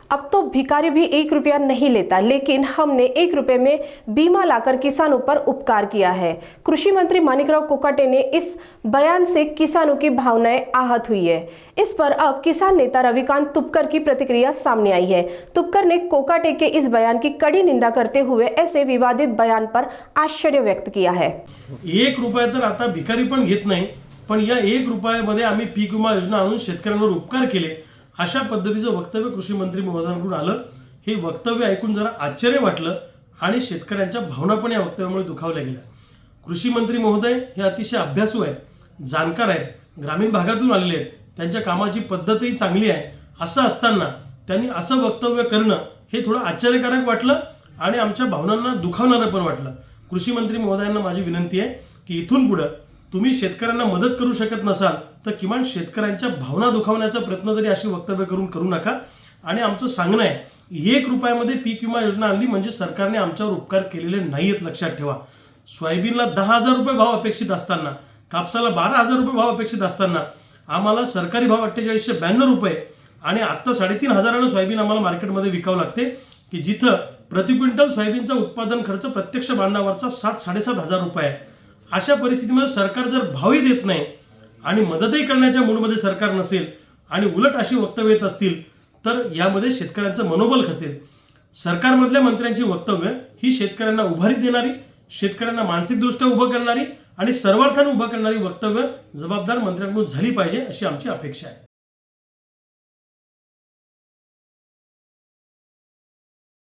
अब तो भिखारी भी 1 रुपया नहीं लेता, लेकिन हमने 1 रुपये में बीमा लाकर किसानों पर उपकार किया है। कृषि मंत्री माणिकराव कोकाटे ने इस बयान से किसानों की भावनाएं आहत हुई है। इस पर अब किसान नेता रविकांत तुपकर की प्रतिक्रिया सामने आई है। तुपकर ने कोकाटे के इस बयान की कड़ी निंदा करते हुए ऐसे विवादित बयान पर आश्चर्य व्यक्त किया है। 1 रुपया तर आता भिकारी पण घेत नाही, पण या 1 रुपयामध्ये आम्ही पीक विमा योजना आणून शेतकऱ्यांवर उपकार केले, अशा पद्धतीचं वक्तव्य कृषी मंत्री महोदयांकडून आलं। हे वक्तव्य ऐकून जरा आश्चर्य वाटलं आणि शेतकऱ्यांच्या भावना पण या वक्तव्यामुळे दुखावल्या गेल्या। कृषी मंत्री महोदय हे अतिशय अभ्यासू आहेत, जाणकार आहेत, ग्रामीण भागातून आलेले आहेत, त्यांच्या कामाची पद्धतही चांगली आहे। असं असताना त्यांनी असं वक्तव्य करणं हे थोडं आश्चर्यकारक वाटलं आणि आमच्या भावनांना दुखावणारं पण वाटलं। कृषी मंत्री महोदयांना माझी विनंती आहे की इथून पुढे तुम्ही शेतकऱ्यांना मदत करू शकत नसाल तर किमान शेतकऱ्यांच्या भावना दुखावण्याचा प्रयत्न तरी अशी वक्तव्य करू नका। आणि आमचं सांगणं आहे, 1 रुपयामध्ये पीक विमा योजना आणली म्हणजे सरकारने आमच्यावर उपकार केलेले नाहीत, लक्षात ठेवा। सोयाबीनला 10,000 रुपये भाव अपेक्षित असताना, कापसाला 12,000 रुपये भाव अपेक्षित असताना आम्हाला सरकारी भाव 4892 रुपये आणि आता 3,500 सोयाबीन आम्हाला मार्केटमध्ये विकावं लागते, की जिथं प्रति क्विंटल सोयाबीनचा उत्पादन खर्च प्रत्यक्ष बांधावरचा 7-7,500 रुपये आहे। अशा परिस्थितीमध्ये सरकार जर भावही देत नाही आणि मदतही करण्याच्या मूडमध्ये सरकार नसेल आणि उलट अशी वक्तव्य येत असतील तर यामध्ये शेतकऱ्यांचं मनोबल खचेल। सरकारमधल्या मंत्र्यांची वक्तव्य ही शेतकऱ्यांना उभारी देणारी, शेतकऱ्यांना मानसिकदृष्ट्या उभं करणारी आणि सर्वार्थाने उभं करणारी वक्तव्य जबाबदार मंत्र्यांकडून झाली पाहिजे अशी आमची अपेक्षा आहे।